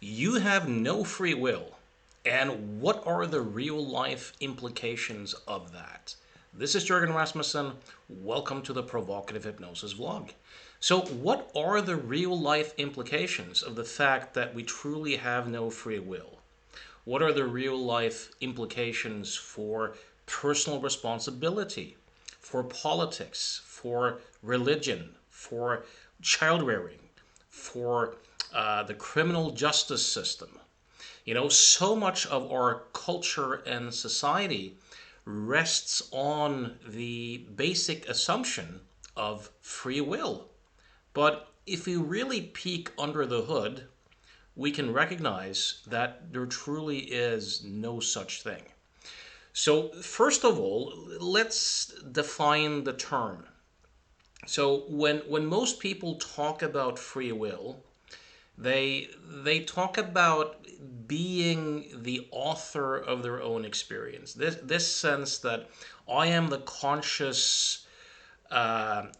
You have no free will. And what are the real life implications of that? This is Jürgen Rasmussen. Welcome to the Provocative Hypnosis vlog. So, what are the real life implications of the fact that we truly have no free will? What are the real life implications for personal responsibility, for politics, for religion, for child rearing, for the criminal justice system? So much of our culture and society rests on the basic assumption of free will. But if we really peek under the hood, we can recognize that there truly is no such thing. So, first of all, let's define the term. So, when most people talk about free will, they talk about being the author of their own experience. This sense that I am the conscious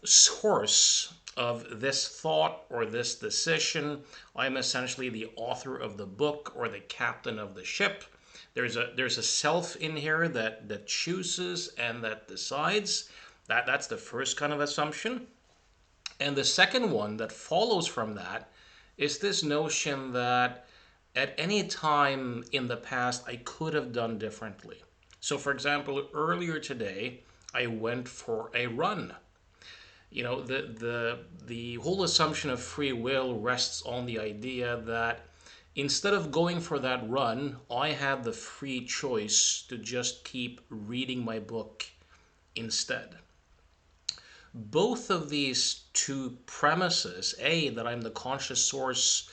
source of this thought or this decision. I'm essentially the author of the book or the captain of the ship. There's a self in here that chooses and that decides. That's the first kind of assumption. And the second one that follows from that is this notion that at any time in the past I could have done differently. So, for example, earlier today I went for a run. The whole assumption of free will rests on the idea that instead of going for that run, I had the free choice to just keep reading my book instead. Both of these two premises, A, that I'm the conscious source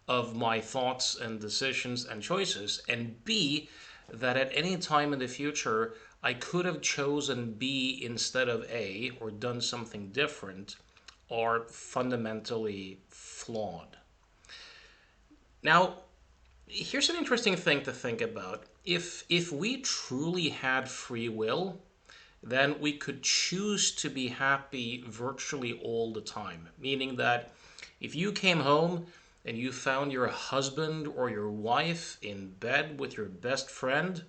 of my thoughts and decisions and choices, and B, that at any time in the future I could have chosen B instead of A or done something different, are fundamentally flawed. Now, here's an interesting thing to think about. If we truly had free will, then we could choose to be happy virtually all the time. Meaning that if you came home and you found your husband or your wife in bed with your best friend,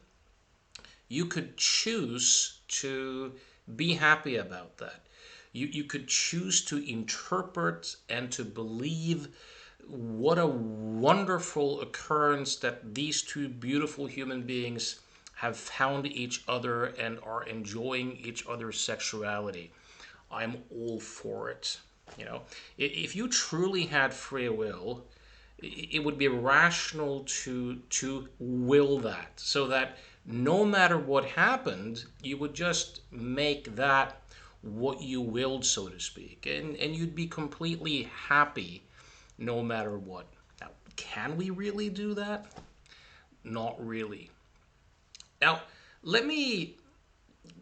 you could choose to be happy about that. You could choose to interpret and to believe what a wonderful occurrence that these two beautiful human beings have found each other and are enjoying each other's sexuality. I'm all for it. If you truly had free will, it would be rational to will that, so that no matter what happened, you would just make that what you willed, so to speak, and you'd be completely happy no matter what. Now, can we really do that? Not really. Now, let me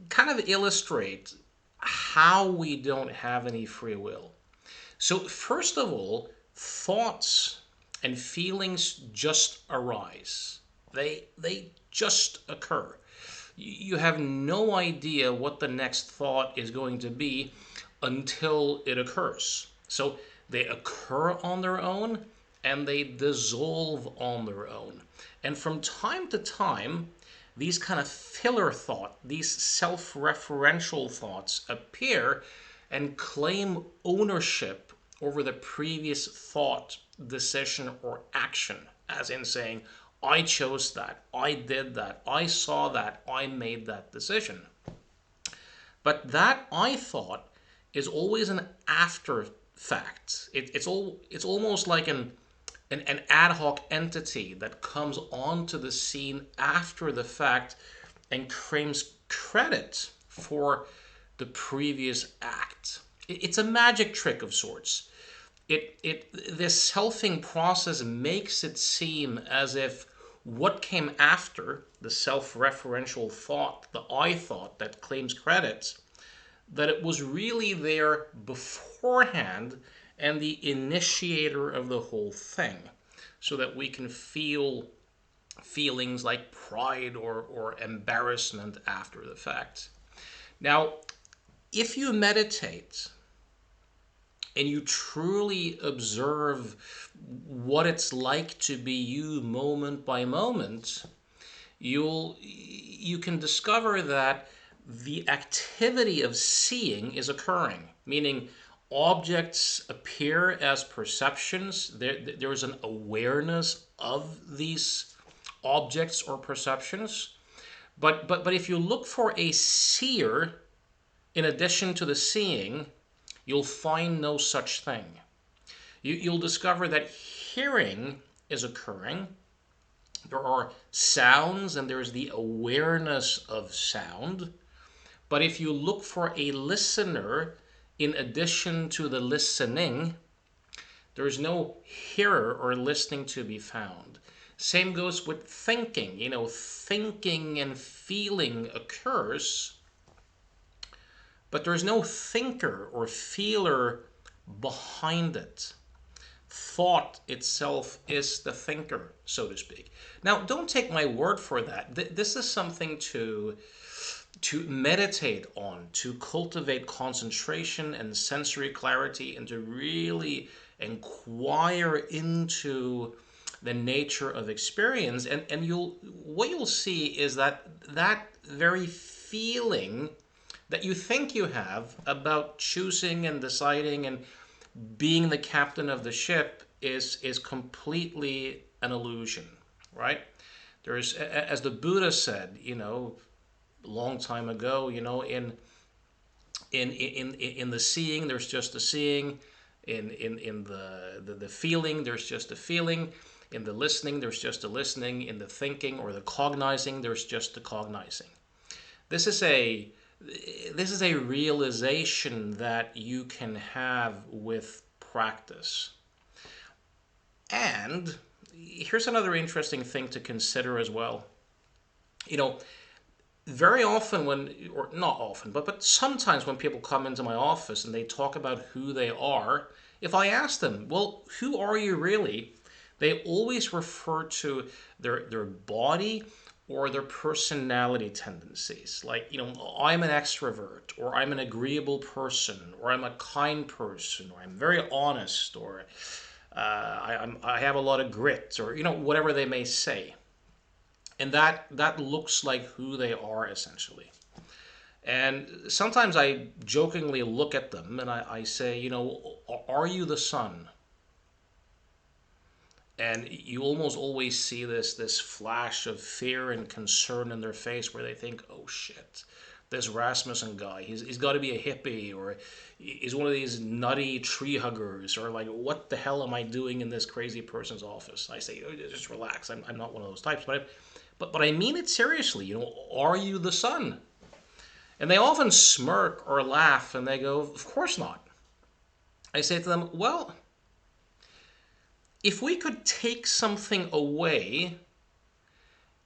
kind of illustrate how we don't have any free will. So, first of all, thoughts and feelings just arise. They just occur. You have no idea what the next thought is going to be until it occurs. So they occur on their own and they dissolve on their own. And from time to time, these kind of filler thought, these self-referential thoughts appear and claim ownership over the previous thought, decision, or action, as in saying, I chose that, I did that, I saw that, I made that decision. But that I thought is always an after fact. It's almost like an ad hoc entity that comes onto the scene after the fact and claims credit for the previous act. It's a magic trick of sorts. This selfing process makes it seem as if what came after the self-referential thought, the I thought that claims credit, that it was really there beforehand and the initiator of the whole thing, so that we can feel feelings like pride or embarrassment after the fact. Now, if you meditate, and you truly observe what it's like to be you moment by moment, you can discover that the activity of seeing is occurring, meaning objects appear as perceptions. There's an awareness of these objects or perceptions. But if you look for a seer in addition to the seeing, you'll find no such thing. You'll discover that hearing is occurring. There are sounds and there's the awareness of sound. But if you look for a listener in addition to the listening, there's no hearer or listening to be found. Same goes with thinking. Thinking and feeling occurs, but there's no thinker or feeler behind it. Thought itself is the thinker, so to speak. Now, don't take my word for that. This is something to meditate on, to cultivate concentration and sensory clarity, and to really inquire into the nature of experience. And what you'll see is that that very feeling that you think you have about choosing and deciding and being the captain of the ship is completely an illusion, right? There's, as the Buddha said, a long time ago, in the seeing, there's just a seeing. In the feeling, there's just a feeling. In the listening, there's just a listening. In the thinking or the cognizing, there's just a cognizing. This is a realization that you can have with practice. And here's another interesting thing to consider as well. Very often or not often, but sometimes when people come into my office and they talk about who they are, if I ask them, well, who are you really? They always refer to their body or their personality tendencies. Like, I'm an extrovert, or I'm an agreeable person, or I'm a kind person, or I'm very honest, or I have a lot of grit, or, whatever they may say. And that looks like who they are, essentially. And sometimes I jokingly look at them and I say, are you the sun? And you almost always see this flash of fear and concern in their face, where they think, oh shit, this Rasmussen guy, he's got to be a hippie, or he's one of these nutty tree huggers, or like, what the hell am I doing in this crazy person's office? I say, oh, just relax, I'm not one of those types. But I mean it seriously. Are you the sun? And they often smirk or laugh and they go, of course not. I say to them, well, if we could take something away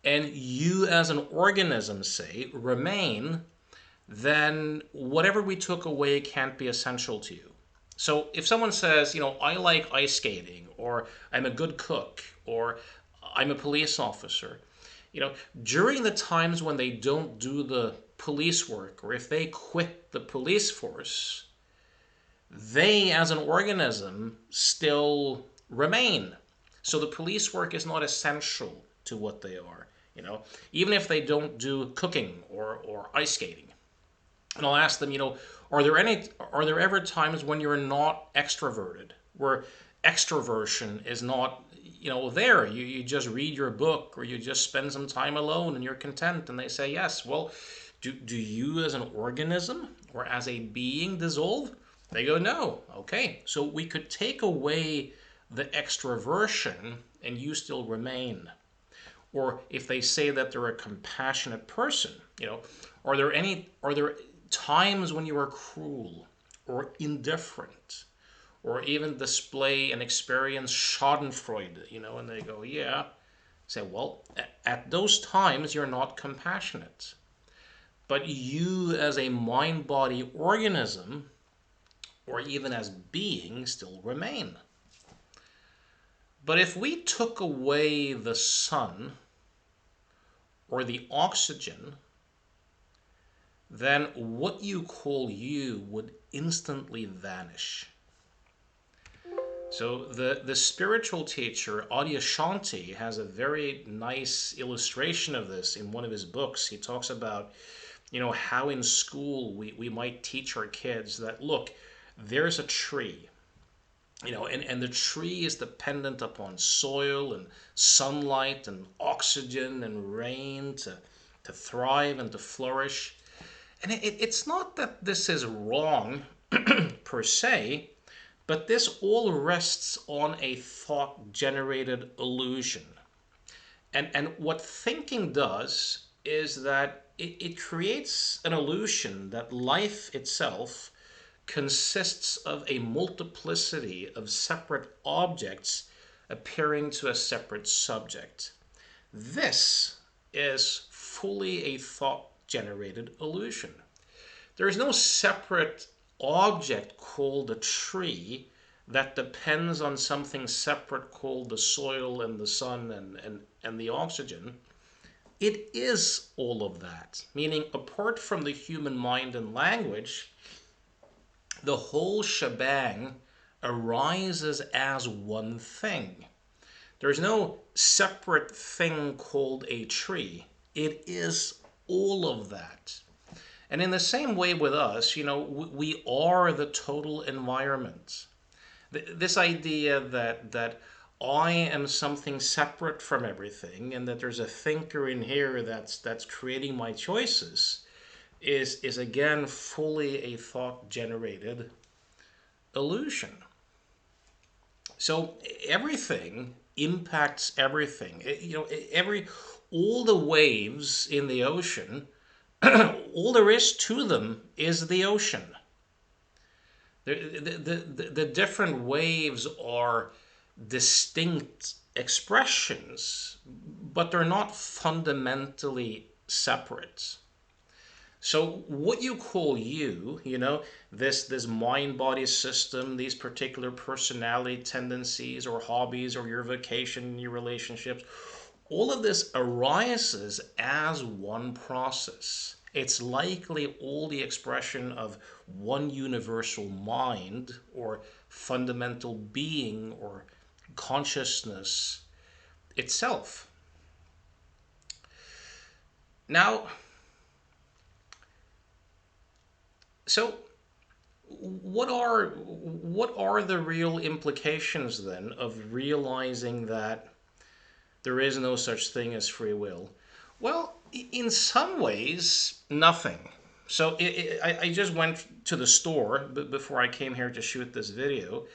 and you as an organism, say, remain, then whatever we took away can't be essential to you. So if someone says, I like ice skating, or I'm a good cook, or I'm a police officer, during the times when they don't do the police work, or if they quit the police force, they as an organism still remain. So the police work is not essential to what they are, even if they don't do cooking or ice skating. And I'll ask them, are there ever times when you're not extroverted, where extroversion is not, there? You just read your book, or you just spend some time alone and you're content. And they say yes. Well, do you as an organism or as a being dissolve? They go, no. Okay, so we could take away the extroversion and you still remain. Or if they say that they're a compassionate person, are there times when you are cruel or indifferent, or even display and experience schadenfreude, and they go, yeah. Say, well, at those times you're not compassionate. But you as a mind-body organism, or even as being, still remain. But if we took away the sun or the oxygen, then what you call you would instantly vanish. So the spiritual teacher Adyashanti has a very nice illustration of this in one of his books. He talks about, how in school we might teach our kids that, look, there's a tree, and the tree is dependent upon soil and sunlight and oxygen and rain to thrive and to flourish. And it's not that this is wrong per se, but this all rests on a thought generated illusion. And what thinking does is that it creates an illusion that life itself consists of a multiplicity of separate objects appearing to a separate subject. This is fully a thought generated illusion. There is no separate object called a tree that depends on something separate called the soil and the sun and the oxygen. It is all of that, meaning apart from the human mind and language, the whole shebang arises as one thing. There's no separate thing called a tree. It is all of that. And in the same way with us, we are the total environment. This idea that I am something separate from everything and that there's a thinker in here that's creating my choices is again fully a thought generated illusion. So everything impacts everything. All the waves in the ocean, all there is to them is the ocean. The different waves are distinct expressions, but they're not fundamentally separate. So what you call this mind body system, these particular personality tendencies or hobbies or your vocation, your relationships, all of this arises as one process. It's likely all the expression of one universal mind or fundamental being or consciousness itself. Now, so what are the real implications then of realizing that there is no such thing as free will? Well, in some ways, nothing. So I just went to the store before I came here to shoot this video.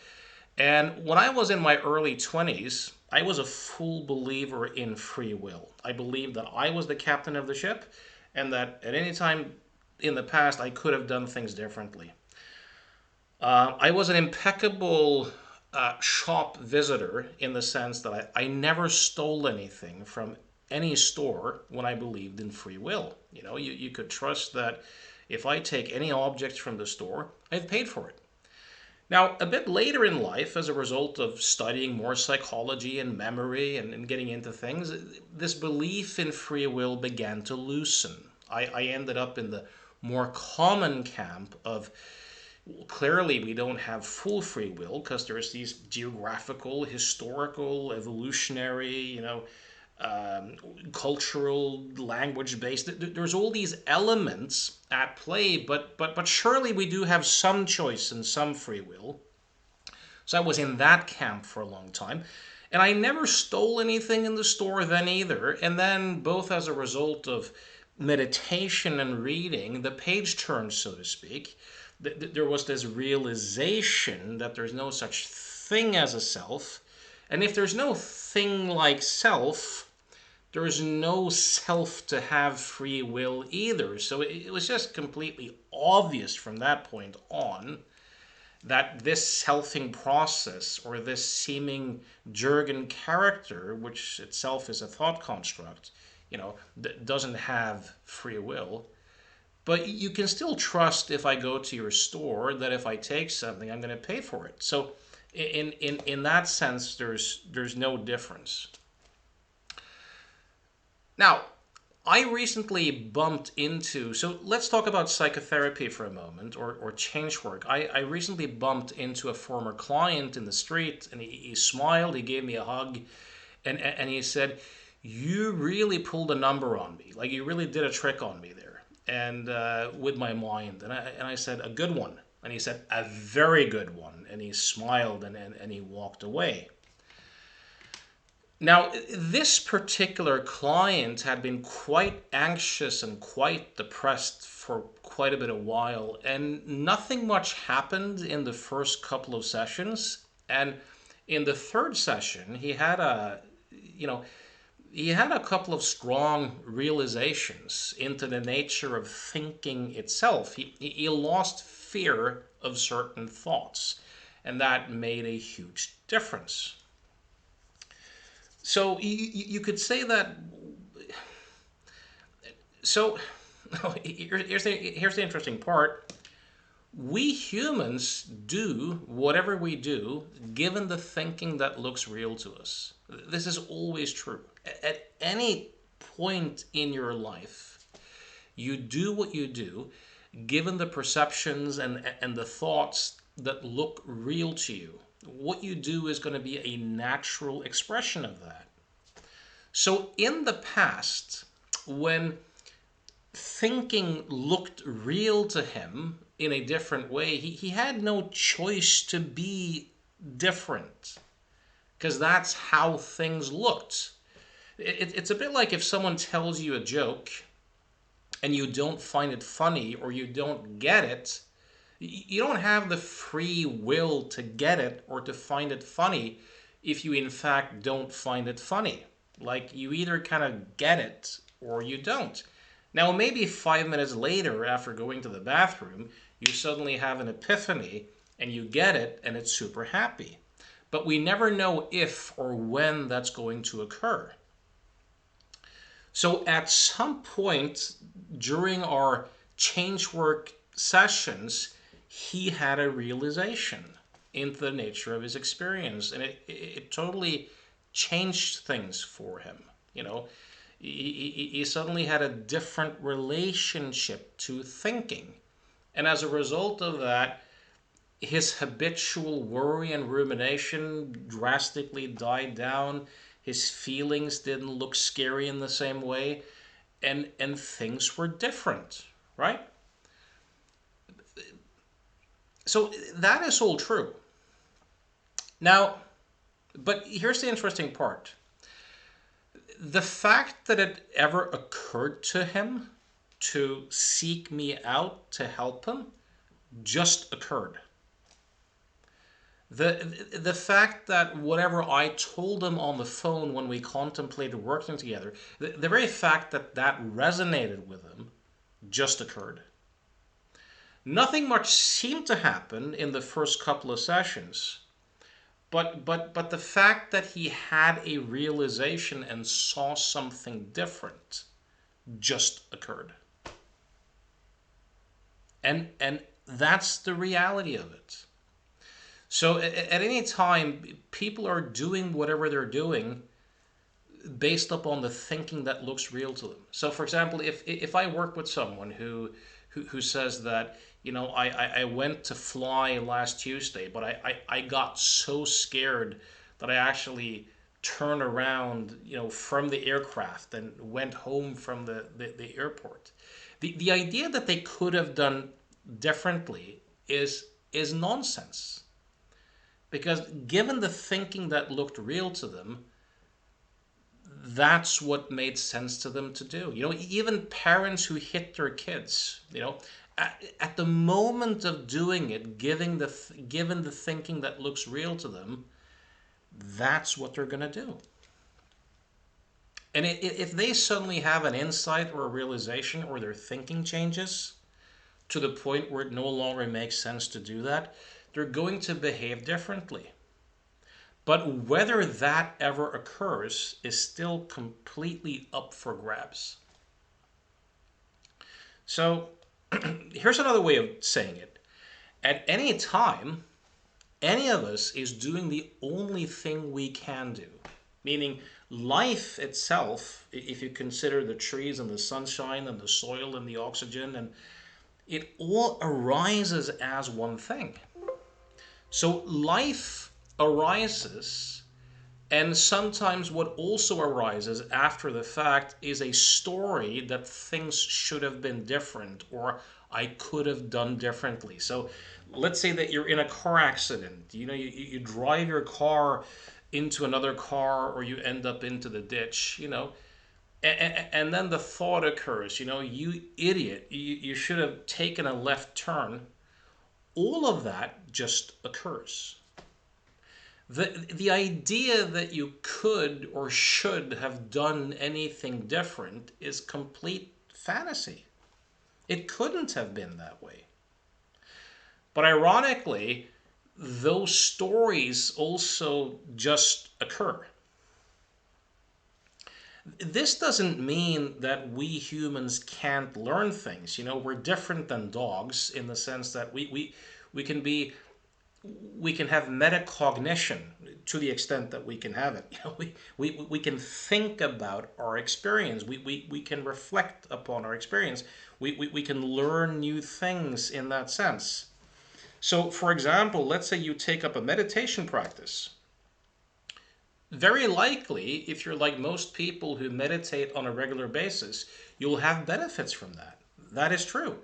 And when I was in my early 20s, I was a full believer in free will. I believed that I was the captain of the ship and that at any time in the past I could have done things differently. I was an impeccable shop visitor in the sense that I never stole anything from any store when I believed in free will. You could trust that if I take any object from the store, I've paid for it. Now, a bit later in life, as a result of studying more psychology and memory and getting into things, this belief in free will began to loosen. I ended up in the more common camp of, clearly we don't have full free will because there's these geographical, historical, evolutionary, cultural, language-based. There's all these elements at play, but surely we do have some choice and some free will. So I was in that camp for a long time. And I never stole anything in the store then either. And then both as a result of meditation and reading, the page turned, so to speak. There was this realization that there's no such thing as a self. And if there's no thing like self, there is no self to have free will either. So it was just completely obvious from that point on that this selfing process or this seeming Jurgen character, which itself is a thought construct, doesn't have free will. But you can still trust if I go to your store that if I take something, I'm going to pay for it. So in that sense, there's no difference. Now, I recently bumped into, so let's talk about psychotherapy for a moment, or change work. I recently bumped into a former client in the street, and he smiled, he gave me a hug, and he said, "You really pulled a number on me. Like, you really did a trick on me there, and with my mind." And I said, "A good one." And he said, "A very good one." And he smiled, and he walked away. Now, this particular client had been quite anxious and quite depressed for quite a bit of while, and nothing much happened in the first couple of sessions. And in the third session, you know, he had a couple of strong realizations into the nature of thinking itself. He lost fear of certain thoughts, and that made a huge difference. So you could say that. So here's the interesting part. We humans do whatever we do given the thinking that looks real to us. This is always true. At any point in your life, you do what you do given the perceptions and the thoughts that look real to you. What you do is going to be a natural expression of that. So in the past, when thinking looked real to him in a different way, he had no choice to be different because that's how things looked. It's a bit like if someone tells you a joke and you don't find it funny or you don't get it, you don't have the free will to get it or to find it funny if you in fact don't find it funny. Like, you either kind of get it or you don't. Now, maybe 5 minutes later, after going to the bathroom, you suddenly have an epiphany and you get it and it's super happy. But we never know if or when that's going to occur. So at some point during our change work sessions, he had a realization into the nature of his experience, and it totally changed things for him. You know, he suddenly had a different relationship to thinking, and as a result of that, his habitual worry and rumination drastically died down. His feelings didn't look scary in the same way, and things were different, right? So that is all true. Now, but here's the interesting part. The fact that it ever occurred to him to seek me out to help him just occurred. The fact that whatever I told him on the phone when we contemplated working together, the very fact that that resonated with him just occurred. Nothing much seemed to happen in the first couple of sessions, but the fact that he had a realization and saw something different just occurred. And that's the reality of it. So at any time, people are doing whatever they're doing based upon the thinking that looks real to them. So, for example, if I work with someone who says that, I went to fly last Tuesday, but I got so scared that I actually turned around, from the aircraft and went home from the airport. The idea that they could have done differently is nonsense. Because given the thinking that looked real to them, that's what made sense to them to do. Even parents who hit their kids, at the moment of doing it, given the thinking that looks real to them, that's what they're going to do. And if they suddenly have an insight or a realization or their thinking changes to the point where it no longer makes sense to do that, they're going to behave differently. But whether that ever occurs is still completely up for grabs. So here's another way of saying it. At any time, any of us is doing the only thing we can do. Meaning, life itself, if you consider the trees and the sunshine and the soil and the oxygen, and it all arises as one thing. So life arises, and sometimes what also arises after the fact is a story that things should have been different, or I could have done differently. So let's say that you're in a car accident. You drive your car into another car, or you end up into the ditch, and then the thought occurs, you idiot, you should have taken a left turn. All of that just occurs. The idea that you could or should have done anything different is complete fantasy. It couldn't have been that way. But ironically, those stories also just occur. This doesn't mean that we humans can't learn things. We're different than dogs in the sense that we can be we can have meta-cognition to the extent that we can have it. We can think about our experience. We can reflect upon our experience. We can learn new things in that sense. So, for example, let's say you take up a meditation practice. Very likely, if you're like most people who meditate on a regular basis, you'll have benefits from that. That is true.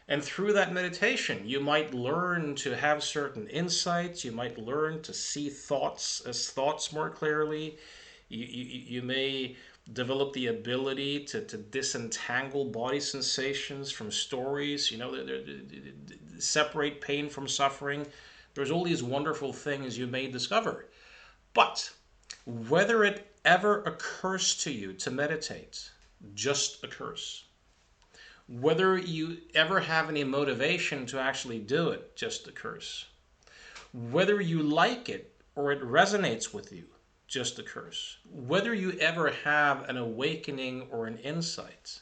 And through that meditation, you might learn to have certain insights. You might learn to see thoughts as thoughts more clearly. You may develop the ability to disentangle body sensations from stories, separate pain from suffering. There's all these wonderful things you may discover. But whether it ever occurs to you to meditate just occurs. Whether you ever have any motivation to actually do it just occurs. Whether you like it or it resonates with you just occurs. Whether you ever have an awakening or an insight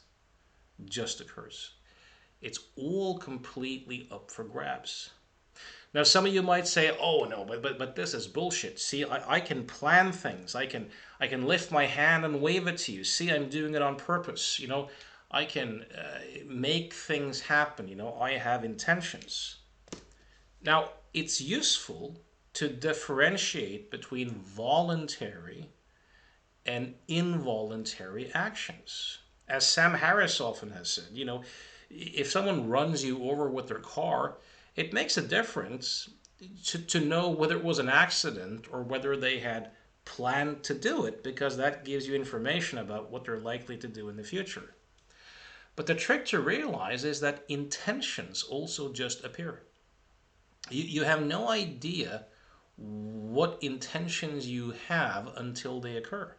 just occurs. It's all completely up for grabs. Now, some of you might say, "Oh no, but this is bullshit. See, I can plan things. I can lift my hand and wave it to you. See, I'm doing it on purpose. I can make things happen. I have intentions." Now, it's useful to differentiate between voluntary and involuntary actions. As Sam Harris often has said, if someone runs you over with their car, it makes a difference to know whether it was an accident or whether they had planned to do it, because that gives you information about what they're likely to do in the future. But the trick to realize is that intentions also just appear. You have no idea what intentions you have until they occur.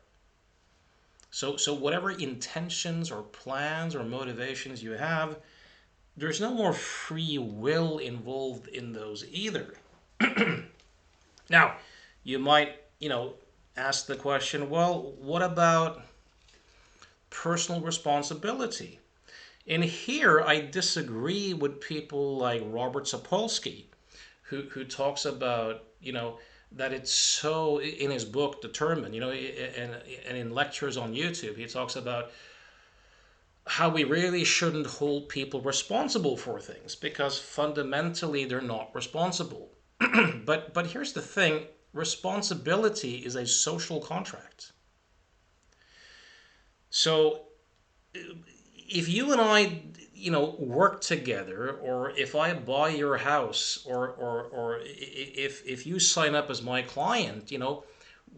So whatever intentions or plans or motivations you have, there's no more free will involved in those either. Now, you might, ask the question, well, what about personal responsibility? And here I disagree with people like Robert Sapolsky, who talks about, that it's so, in his book, Determined, and in lectures on YouTube, he talks about how we really shouldn't hold people responsible for things because fundamentally they're not responsible. But here's the thing, responsibility is a social contract. So if you and I, work together, or if I buy your house, or if you sign up as my client,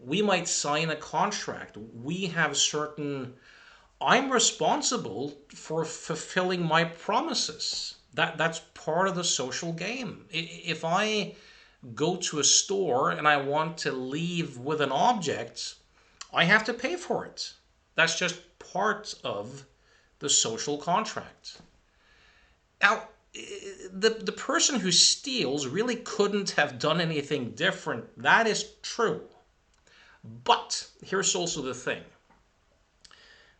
we might sign a contract. We have certain, I'm responsible for fulfilling my promises. That's part of the social game. If I go to a store and I want to leave with an object, I have to pay for it. That's just part of the social contract. Now, the person who steals really couldn't have done anything different. That is true. But here's also the thing.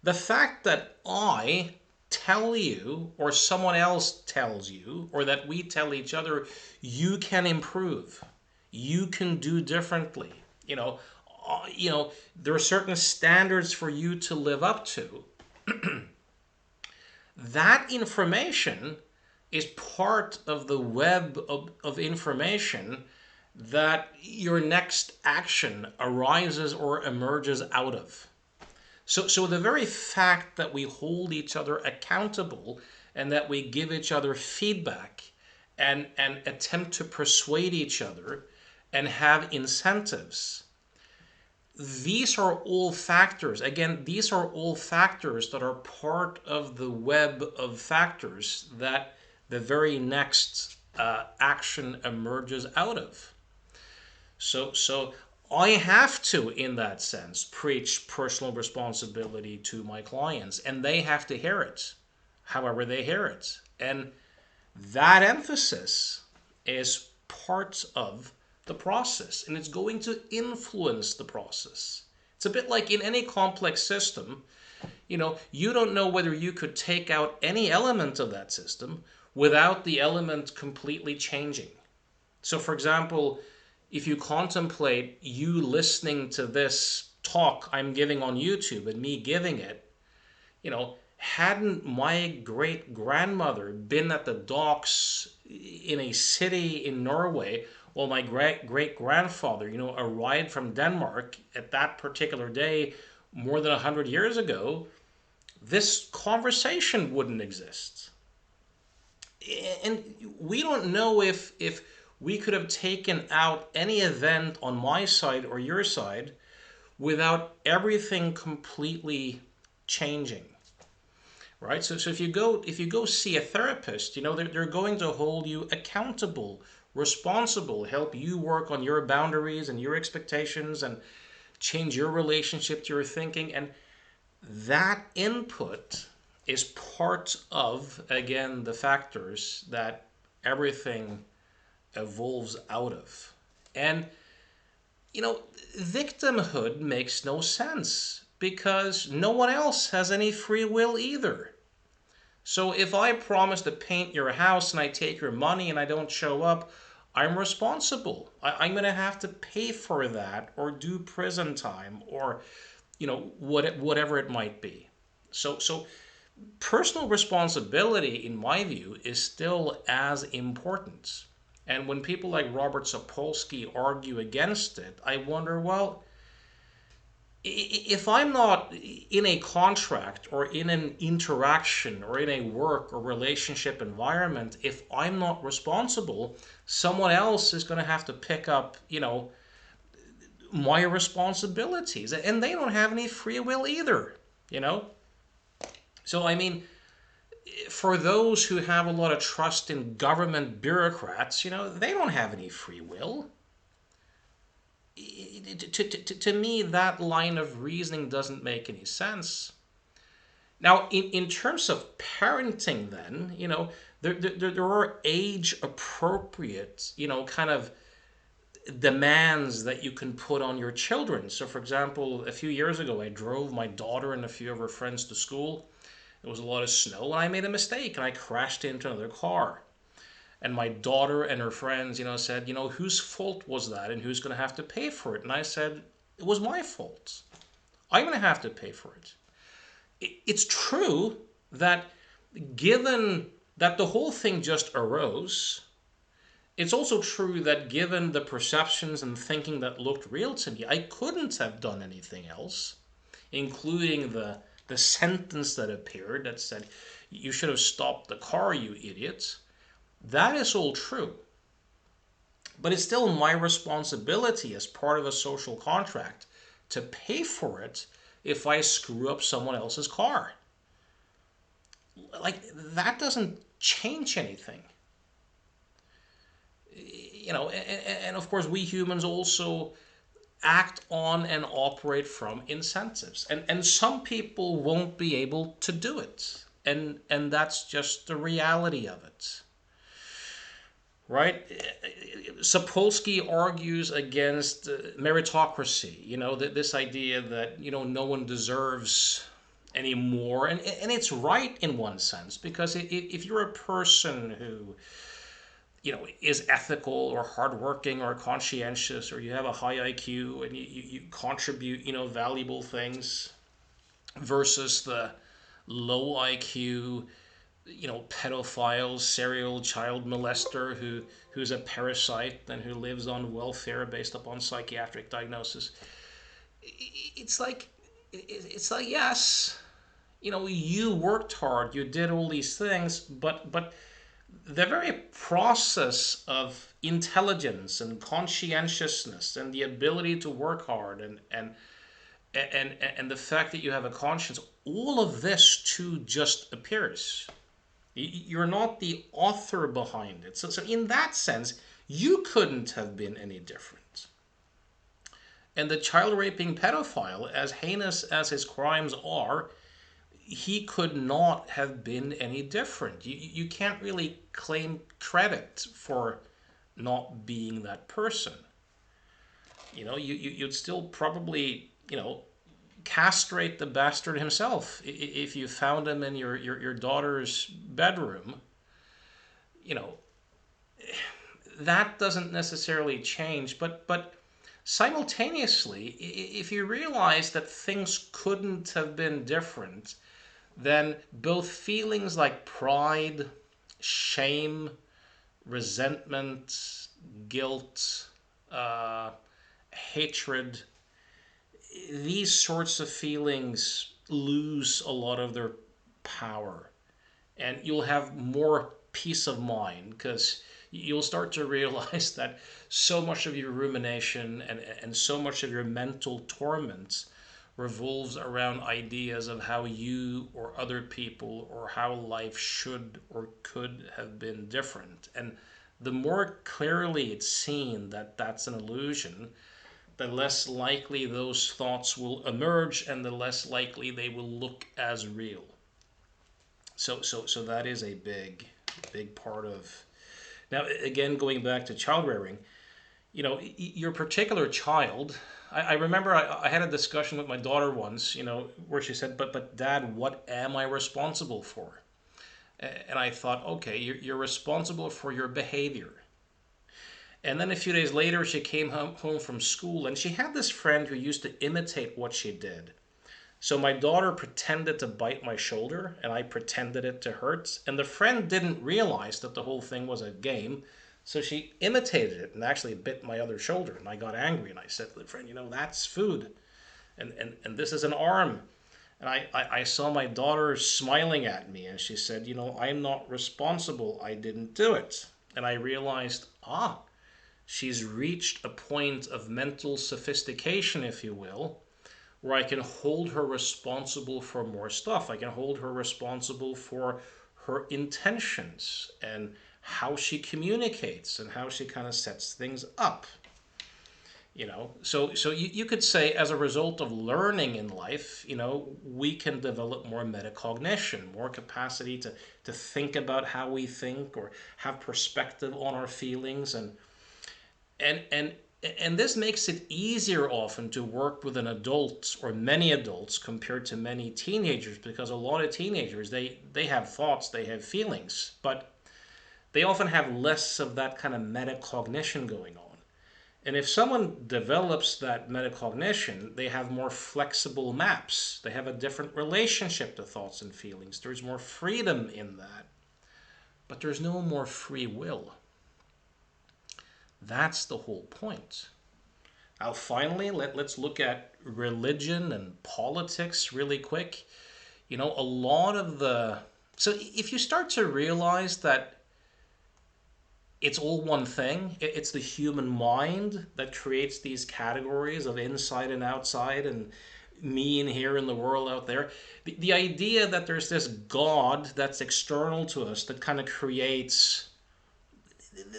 The fact that I tell you, or someone else tells you, or that we tell each other, you can improve, you can do differently. there are certain standards for you to live up to. That information is part of the web of information that your next action arises or emerges out of. So the very fact that we hold each other accountable and that we give each other feedback and attempt to persuade each other and have incentives, these are all factors. Again, these are all factors that are part of the web of factors that the very next action emerges out of. So I have to, in that sense, preach personal responsibility to my clients, and they have to hear it, however they hear it. And that emphasis is part of the process, and it's going to influence the process. It's a bit like in any complex system, you don't know whether you could take out any element of that system without the element completely changing. So, for example, if you contemplate you listening to this talk I'm giving on YouTube and me giving it, hadn't my great grandmother been at the docks in a city in Norway while my great grandfather, arrived from Denmark at that particular day more than 100 years ago, this conversation wouldn't exist. And we don't know if we could have taken out any event on my side or your side without everything completely changing, right? So if you go see a therapist, they're going to hold you accountable, responsible, help you work on your boundaries and your expectations and change your relationship to your thinking. And that input is part of, again, the factors that everything evolves out of. And, victimhood makes no sense because no one else has any free will either. So if I promise to paint your house and I take your money and I don't show up, I'm responsible. I'm going to have to pay for that or do prison time or, whatever it might be. So personal responsibility, in my view, is still as important. And when people like Robert Sapolsky argue against it, I wonder, well, if I'm not in a contract or in an interaction or in a work or relationship environment, if I'm not responsible, someone else is going to have to pick up, my responsibilities. And they don't have any free will either, So, for those who have a lot of trust in government bureaucrats, they don't have any free will. To me, that line of reasoning doesn't make any sense. Now, in terms of parenting, then, there are age appropriate, kind of demands that you can put on your children. So, for example, a few years ago, I drove my daughter and a few of her friends to school. There was a lot of snow, and I made a mistake, and I crashed into another car. And my daughter and her friends, said, whose fault was that, and who's going to have to pay for it? And I said, it was my fault. I'm going to have to pay for it. It's true that given that the whole thing just arose, it's also true that given the perceptions and thinking that looked real to me, I couldn't have done anything else, including the sentence that appeared that said, you should have stopped the car, you idiot. That is all true. But it's still my responsibility as part of a social contract to pay for it if I screw up someone else's car. Like, that doesn't change anything. And of course, we humans also act on and operate from incentives. And some people won't be able to do it. And that's just the reality of it. Right? Sapolsky argues against meritocracy, this idea that, no one deserves any more. And it's right in one sense, because if you're a person who is ethical or hardworking or conscientious, or you have a high IQ and you contribute, valuable things, versus the low IQ, pedophile, serial child molester who's a parasite and who lives on welfare based upon psychiatric diagnosis. It's like yes, you worked hard, you did all these things, but the very process of intelligence and conscientiousness and the ability to work hard and the fact that you have a conscience, all of this too just appears. You're not the author behind it. So in that sense, you couldn't have been any different. And the child raping pedophile, as heinous as his crimes are, he could not have been any different. You can't really claim credit for not being that person. You'd still probably, castrate the bastard himself if you found him in your daughter's bedroom. You know, that doesn't necessarily change, but simultaneously, if you realize that things couldn't have been different, then both feelings like pride, shame, resentment, guilt, hatred, these sorts of feelings lose a lot of their power. And you'll have more peace of mind because you'll start to realize that so much of your rumination and so much of your mental torment revolves around ideas of how you or other people or how life should or could have been different. And the more clearly it's seen that that's an illusion, the less likely those thoughts will emerge and the less likely they will look as real. So that is a big part of. Now, again, going back to child rearing, your particular child. I remember I had a discussion with my daughter once, where she said, "But Dad, what am I responsible for?" And I thought, okay, you're responsible for your behavior. And then a few days later, she came home from school, and she had this friend who used to imitate what she did. So my daughter pretended to bite my shoulder, and I pretended it to hurt. And the friend didn't realize that the whole thing was a game. So she imitated it and actually bit my other shoulder. And I got angry, and I said to the friend, that's food. And this is an arm. And I saw my daughter smiling at me, and she said, I'm not responsible. I didn't do it. And I realized, she's reached a point of mental sophistication, if you will, where I can hold her responsible for more stuff. I can hold her responsible for her intentions and how she communicates and how she kind of sets things up. So you could say, as a result of learning in life, we can develop more meta-cognition, more capacity to think about how we think or have perspective on our feelings, and this makes it easier often to work with an adult or many adults compared to many teenagers, because a lot of teenagers, they have thoughts, they have feelings, but they often have less of that kind of metacognition going on. And if someone develops that metacognition, they have more flexible maps. They have a different relationship to thoughts and feelings. There's more freedom in that. But there's no more free will. That's the whole point. Now, finally, let's look at religion and politics really quick. A lot of the. So if you start to realize that it's all one thing, it's the human mind that creates these categories of inside and outside and me in here and the world out there. The idea that there's this God that's external to us that kind of creates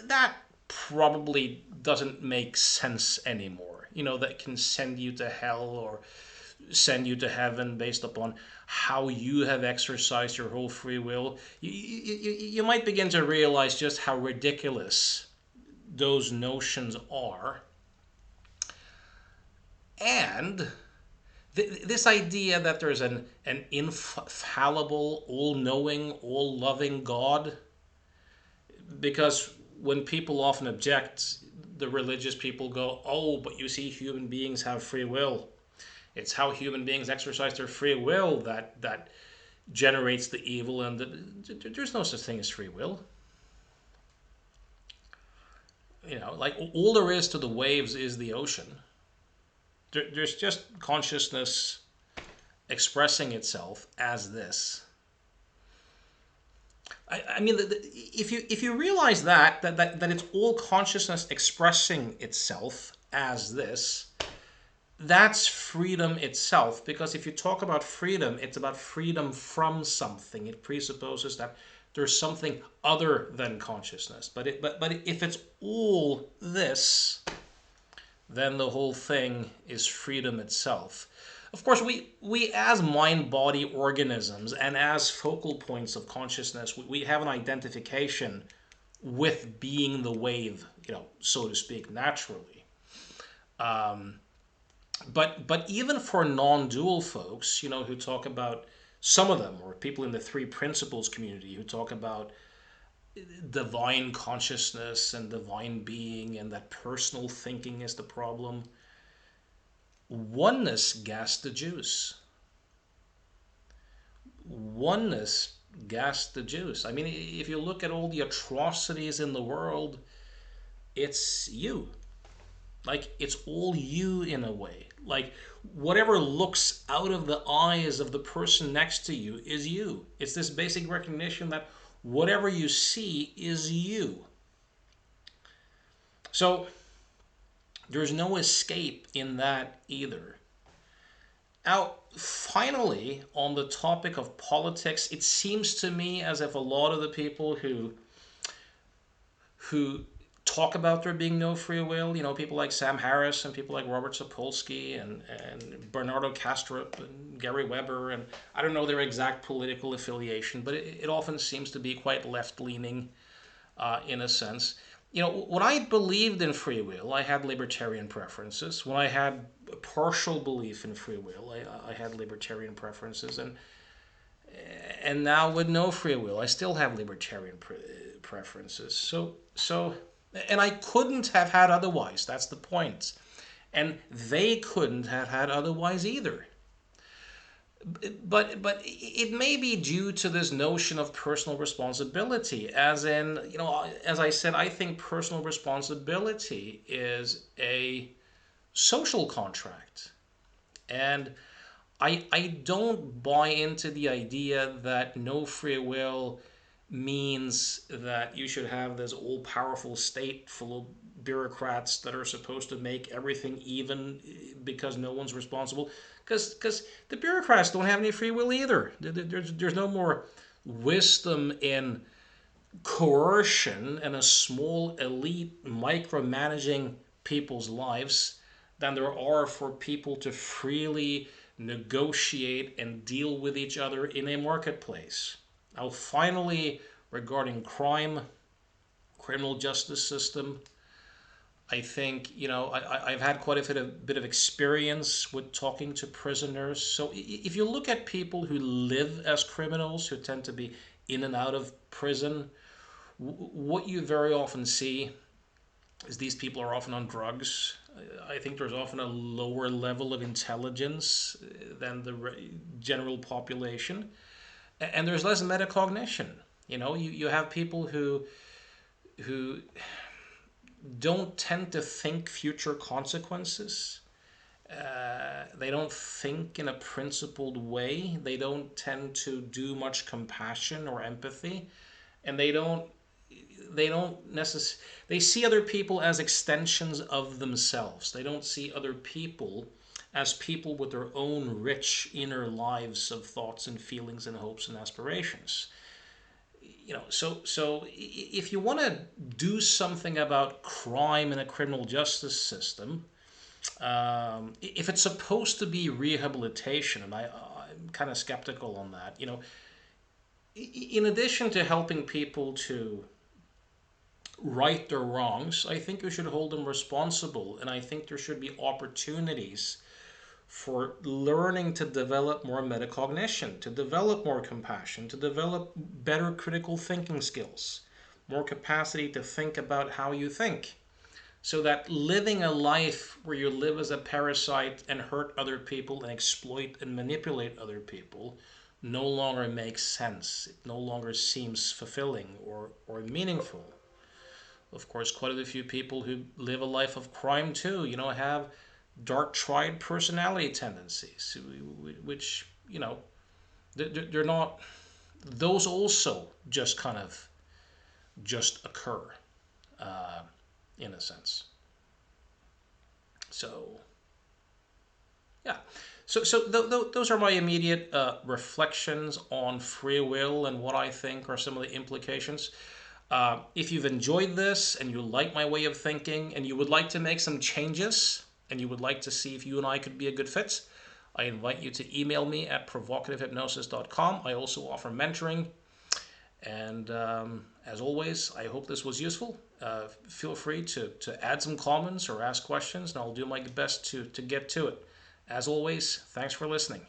that probably doesn't make sense anymore. That can send you to hell or send you to heaven based upon how you have exercised your whole free will. You might begin to realize just how ridiculous those notions are. And this idea that there's an infallible, all-knowing, all-loving God, because when people often object, the religious people go, "Oh, but you see, human beings have free will. It's how human beings exercise their free will that generates the evil, and there's no such thing as free will." Like all there is to the waves is the ocean. There's just consciousness expressing itself as this. I mean, if you realize that it's all consciousness expressing itself as this, that's freedom itself. Because if you talk about freedom, it's about freedom from something. It presupposes that there's something other than consciousness. But if it's all this, then the whole thing is freedom itself. Of course, we as mind-body organisms and as focal points of consciousness, we have an identification with being the wave, so to speak, naturally. But even for non-dual folks, who talk about, some of them, or people in the three principles community who talk about divine consciousness and divine being and that personal thinking is the problem, oneness gas the juice. Oneness gas the juice. I mean, if you look at all the atrocities in the world, it's you. Like, it's all you in a way. Like, whatever looks out of the eyes of the person next to you is you. It's this basic recognition that whatever you see is you. So, there's no escape in that either. Now, finally, on the topic of politics, it seems to me as if a lot of the people who talk about there being no free will, people like Sam Harris and people like Robert Sapolsky and Bernardo Kastrup and Gary Weber, and I don't know their exact political affiliation, but it often seems to be quite left-leaning in a sense. When I believed in free will, I had libertarian preferences. When I had a partial belief in free will, I had libertarian preferences. And now with no free will, I still have libertarian preferences. So, and I couldn't have had otherwise. That's the point. And they couldn't have had otherwise either. But it may be due to this notion of personal responsibility, as in, as I said, I think personal responsibility is a social contract. And I don't buy into the idea that no free will means that you should have this all-powerful state full of bureaucrats that are supposed to make everything even because no one's responsible. Because the bureaucrats don't have any free will either. There's no more wisdom in coercion and a small elite micromanaging people's lives than there are for people to freely negotiate and deal with each other in a marketplace. Now, finally, regarding crime, criminal justice system, I think, I've had quite a bit of experience with talking to prisoners. So if you look at people who live as criminals, who tend to be in and out of prison, what you very often see is these people are often on drugs. I think there's often a lower level of intelligence than the general population. And there's less metacognition. You have people who don't tend to think future consequences. They don't think in a principled way. They don't tend to do much compassion or empathy, and they see other people as extensions of themselves. They don't see other people as people with their own rich inner lives of thoughts and feelings and hopes and aspirations. So if you want to do something about crime in a criminal justice system, if it's supposed to be rehabilitation, and I'm kind of skeptical on that, in addition to helping people to right their wrongs, I think you should hold them responsible, and I think there should be opportunities for learning to develop more metacognition, to develop more compassion, to develop better critical thinking skills. more capacity to think about how you think. So that living a life where you live as a parasite and hurt other people and exploit and manipulate other people no longer makes sense. It no longer seems fulfilling or meaningful. Of course, quite a few people who live a life of crime too, have dark triad personality tendencies, which, they're not, those also just kind of just occur in a sense. So, yeah. Those are my immediate reflections on free will and what I think are some of the implications. If you've enjoyed this and you like my way of thinking and you would like to make some changes and you would like to see if you and I could be a good fit, I invite you to email me at provocativehypnosis.com. I also offer mentoring. And as always, I hope this was useful. Feel free to add some comments or ask questions, and I'll do my best to get to it. As always, thanks for listening.